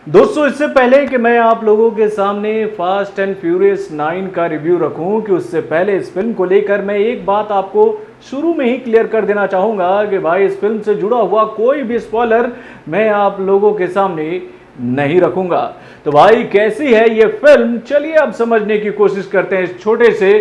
दोस्तों, इससे पहले कि मैं आप लोगों के सामने फास्ट एंड फ्यूरियस 9 का रिव्यू रखूं कि उससे पहले इस फिल्म को लेकर मैं एक बात आपको शुरू में ही क्लियर कर देना चाहूंगा कि भाई इस फिल्म से जुड़ा हुआ कोई भी स्पॉइलर मैं आप लोगों के सामने नहीं रखूंगा। तो भाई कैसी है ये फिल्म, चलिए अब समझने की कोशिश करते हैं इस छोटे से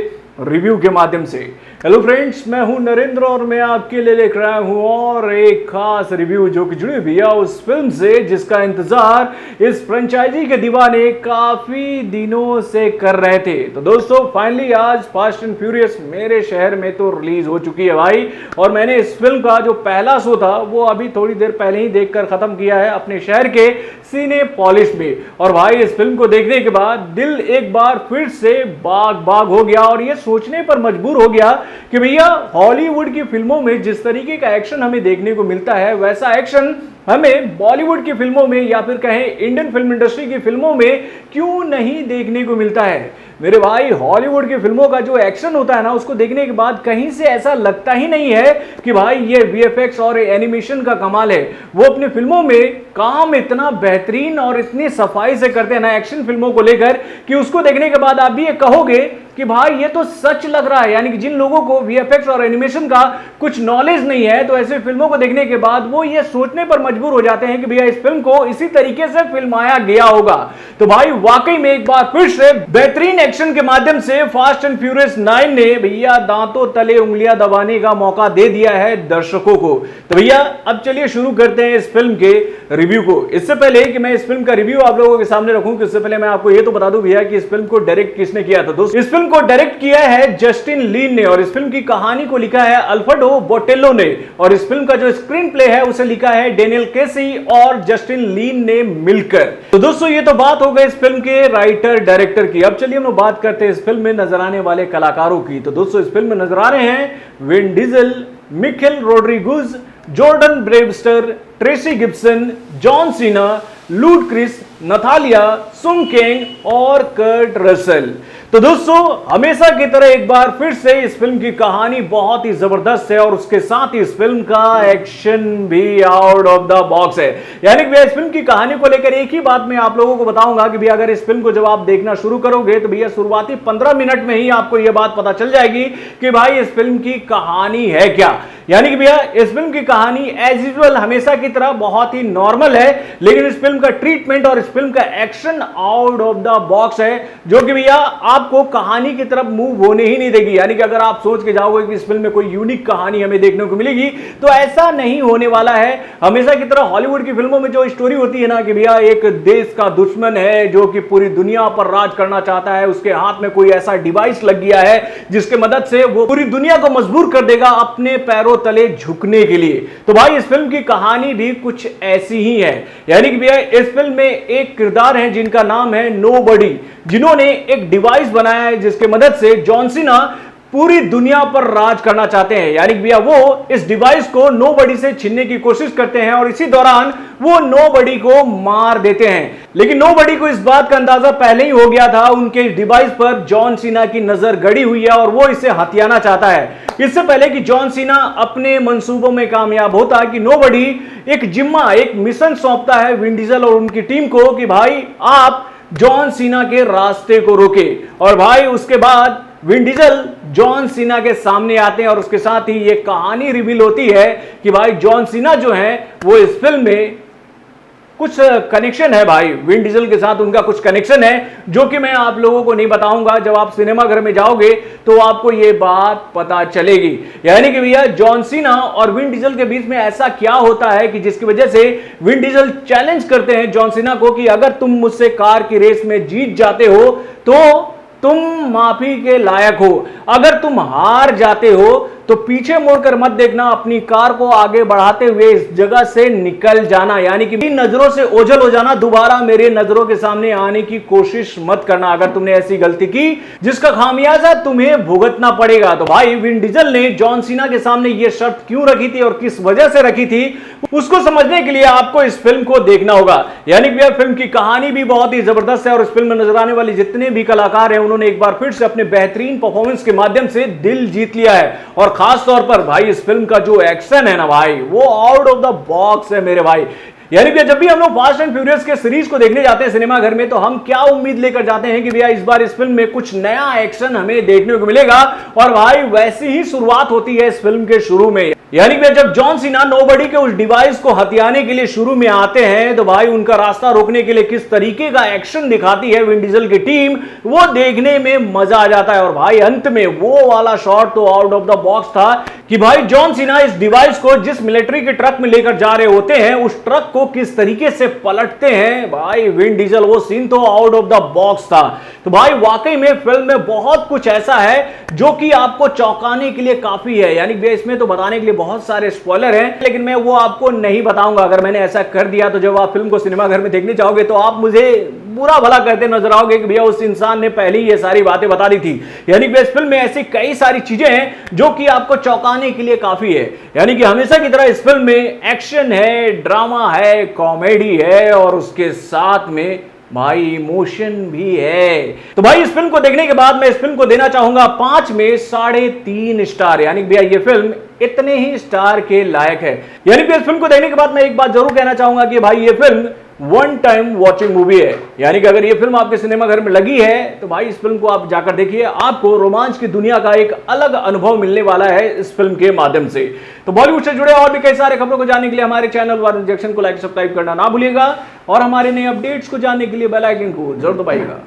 रिव्यू के माध्यम से। हेलो फ्रेंड्स, मैं हूं नरेंद्र और मैं आपके लिए लेकर आया हूं और एक खास रिव्यू जो कि जुड़ी हुई है उस फिल्म से जिसका इंतजार इस फ्रेंचाइजी के दीवाने काफी दिनों से कर रहे थे। तो दोस्तों, फाइनली आज फास्ट एंड फ्यूरियस मेरे शहर में तो रिलीज हो चुकी है भाई, और मैंने इस फिल्म का जो पहला शो था वो अभी थोड़ी देर पहले ही देखकर खत्म किया है अपने शहर के सिनेपोलिस में। और भाई इस फिल्म को देखने के बाद दिल एक बार फिर से बाग बाग हो गया और ये सोचने पर मजबूर हो गया कि भैया हॉलीवुड की फिल्मों में जिस तरीके का एक्शन हमें देखने को मिलता है वैसा एक्शन हमें बॉलीवुड की फिल्मों में या फिर कहें इंडियन फिल्म इंडस्ट्री की फिल्मों में क्यों नहीं देखने को मिलता है। मेरे भाई, हॉलीवुड की फिल्मों का जो एक्शन होता है ना, उसको देखने के बाद कहीं से ऐसा लगता ही नहीं है कि भाई ये वीएफएक्स और एनिमेशन का कमाल है। वो अपनी फिल्मों में काम इतना बेहतरीन और इतनी सफाई से करते हैं ना एक्शन फिल्मों को लेकर कि उसको देखने के बाद आप भी ये कहोगे कि भाई ये तो सच लग रहा है। यानी कि जिन लोगों को वीएफएक्स और एनिमेशन का कुछ नॉलेज नहीं है तो ऐसे फिल्मों को देखने के बाद वो ये सोचने पर मजबूर हो जाते हैं कि भैया इस फिल्म को इसी तरीके से फिल्माया गया होगा। तो भाई वाकई में एक बार फिर से बेहतरीन एक्शन के माध्यम से फास्ट एंड फ्यूरियस 9 ने भैया दांतों तले उंगलियां दबाने का मौका दे दिया है दर्शकों को। तो भैया अब चलिए शुरू करते हैं इस फिल्म के रिव्यू को। इससे पहले कि मैं इस फिल्म का रिव्यू आप लोगों के सामने रखूं, कि उससे पहले मैं आपको ये तो बता दूं भैया कि इस फिल्म को डायरेक्ट किसने किया था। दोस्तों, इस फिल्म को डायरेक्ट किया है जस्टिन लीन ने और इस फिल्म की कहानी को लिखा है अल्फ्रेडो बोटेल्लो ने और इस फिल्म का जो स्क्रीन प्ले है उसे लिखा है डेनियल केसी और जस्टिन लीन ने मिलकर। तो दोस्तों, ये तो बात हो गई इस फिल्म के राइटर डायरेक्टर की। अब चलिए हम लोग बात करते हैं इस फिल्म में नजर आने वाले कलाकारों की। तो दोस्तों, इस फिल्म में नजर आ रहे हैं Vin Diesel, Michelle Rodriguez, Jordana Brewster, Tyrese Gibson, John Cena, Ludacris, नथालिया, सुंग केंग और कर्ट रसल। तो दोस्तों, हमेशा की तरह एक बार फिर से इस फिल्म की कहानी बहुत ही जबरदस्त है और उसके साथ ही इस फिल्म का एक्शन भी आउट ऑफ द बॉक्स है। यानी कि इस फिल्म की कहानी को लेकर एक ही बात मैं आप लोगों को बताऊंगा कि भैया अगर इस फिल्म को जब आप देखना शुरू करोगे तो भैया शुरुआती 15 मिनट में ही आपको यह बात पता चल जाएगी कि भाई इस फिल्म की कहानी है क्या। यानी कि भैया इस फिल्म की कहानी एज यूजुअल हमेशा की तरह बहुत ही नॉर्मल है, लेकिन इस फिल्म का ट्रीटमेंट और इस फिल्म का action out of the box है जो कि भैया आपको कहानी की तरफ मूव होने ही नहीं देगी। यानी कि अगर आप सोच के जाओगे कि इस फिल्म में कोई यूनिक कहानी हमें देखने को मिलेगी तो ऐसा नहीं होने वाला है। हमेशा की तरह हॉलीवुड की फिल्मों में जो स्टोरी होती है ना कि भैया एक देश का दुश्मन है जो कि पूरी दुनिया पर राज करना चाहता है, उसके हाथ में कोई ऐसा डिवाइस लग गया है जिसके मदद से वो पूरी दुनिया को मजबूर कर देगा अपने पैरों तले झुकने के लिए। तो भाई इस फिल्म की कहानी भी कुछ ऐसी ही है। यानी कि भैया इस फिल्म में एक किरदार है जिनका नाम है नोबडी, जिन्होंने एक डिवाइस बनाया है जिसके मदद से जॉन सीना पूरी दुनिया पर राज करना चाहते हैं। यानी कि भैया वो इस डिवाइस को नोबडी से छीनने की कोशिश करते हैं और इसी दौरान वो नोबडी को मार देते हैं। लेकिन नोबडी को इस बात का अंदाजा पहले ही हो गया था, उनके डिवाइस पर जॉन सीना की नजर गड़ी हुई है और वो इसे हथियाना चाहता है। इससे पहले कि जॉन सीना अपने मंसूबों में कामयाब होता कि नोबडी एक जिम्मा, एक मिशन सौंपता है विन डीजल और उनकी टीम को कि भाई आप जॉन सीना के रास्ते को रोके। और भाई उसके बाद विन डीजल जॉन सीना के सामने आते हैं और उसके साथ ही ये कहानी रिवील होती है कि भाई जॉन सीना जो है वो इस फिल्म में कुछ कनेक्शन है, भाई विन डीजल के साथ उनका कुछ कनेक्शन है जो कि मैं आप लोगों को नहीं बताऊंगा। जब आप सिनेमा घर में जाओगे तो आपको ये बात पता चलेगी। यानी कि भैया जॉन सीना और विन डीजल के बीच में ऐसा क्या होता है कि जिसकी वजह से विन डीजल चैलेंज करते हैं जॉन सीना को कि अगर तुम मुझसे कार की रेस में जीत जाते हो तो तुम माफी के लायक हो, अगर तुम हार जाते हो तो पीछे मुड़कर मत देखना, अपनी कार को आगे बढ़ाते हुए इस जगह से निकल जाना। यानी कि नजरों से ओझल हो जाना, दोबारा मेरे नजरों के सामने आने की कोशिश मत करना अगर तुमने ऐसी गलती की जिसका खामियाजा तुम्हें भुगतना पड़ेगा। तो भाई विन डीजल ने जॉन सीना के सामने यह शर्त क्यों रखी थी और किस वजह से रखी थी उसको समझने के लिए आपको इस फिल्म को देखना होगा। यानी कि फिल्म की कहानी भी बहुत ही जबरदस्त है और इस फिल्म में नजर आने वाले जितने भी कलाकार हैं उन्होंने एक बार फिर से अपने बेहतरीन परफॉर्मेंस के माध्यम से दिल जीत लिया है। और खास तौर पर भाई इस फिल्म का जो एक्शन है ना भाई वो आउट ऑफ द बॉक्स है मेरे भाई। यानी कि जब भी हम लोग फास्ट एंड फ्यूरियस के सीरीज को देखने जाते हैं सिनेमा घर में, तो हम क्या उम्मीद लेकर जाते हैं कि भैया इस बार इस फिल्म में कुछ नया एक्शन हमें देखने को मिलेगा। और भाई वैसी ही शुरुआत होती है इस फिल्म के शुरू में। यानी कि जब जॉन सीना नोबडी के उस डिवाइस को हथियाने के लिए शुरू में आते हैं, तो भाई उनका रास्ता रोकने के लिए किस तरीके का एक्शन दिखाती है विन डीजल की टीम, वो देखने में मजा आ जाता है। और भाई अंत में वो वाला शॉट तो आउट ऑफ द बॉक्स था कि भाई जॉन सीना इस डिवाइस को जिस मिलिट्री के ट्रक में लेकर जा रहे होते हैं, उस ट्रक को किस तरीके से पलटते हैं भाई विन डीजल, वो सीन तो आउट ऑफ द बॉक्स था। तो भाई वाकई में फिल्म में बहुत कुछ ऐसा है जो कि आपको चौंकाने के लिए काफी है। यानी इसमें तो बताने के लिए बहुत सारे स्पॉइलर हैं, लेकिन मैं वो आपको नहीं बताऊंगा। अगर मैंने ऐसा कर दिया तो जब आप फिल्म को सिनेमा घर में देखने जाओगे तो आप मुझे बुरा भला करते नजर आओगे कि भैया उस इंसान ने पहले ही ये सारी बातें बता दी थी। यानी कि इस फिल्म में ऐसी कई सारी चीजें हैं जो कि आपको चौंकाने के लिए काफी है। यानी कि हमेशा की तरह इस फिल्म में एक्शन है, ड्रामा है, कॉमेडी है और उसके साथ में भाई इमोशन भी है। तो भाई इस फिल्म को देखने के बाद मैं इस फिल्म को देना चाहूंगा 5 में 3.5 स्टार। यानी भैया ये फिल्म इतने ही स्टार के लायक है। यानी कि इस फिल्म को देखने के बाद मैं एक बात जरूर कहना चाहूंगा कि भाई ये film one time watching movie है। यानी कि अगर ये फिल्म आपके सिनेमा घर में लगी है तो भाई इस फिल्म को आप जाकर देखिए, आपको रोमांच की दुनिया का एक अलग अनुभव मिलने वाला है इस फिल्म के माध्यम से। तो बॉलीवुड से जुड़े और भी कई सारे खबरों को जानने के लिए हमारे चैनल वार इंजेक्शन को लाइक सब्सक्राइब करना ना भूलिएगा और हमारे नए अपडेट्स को जानने के लिए बेल आइकन को जरूर दबाइएगा।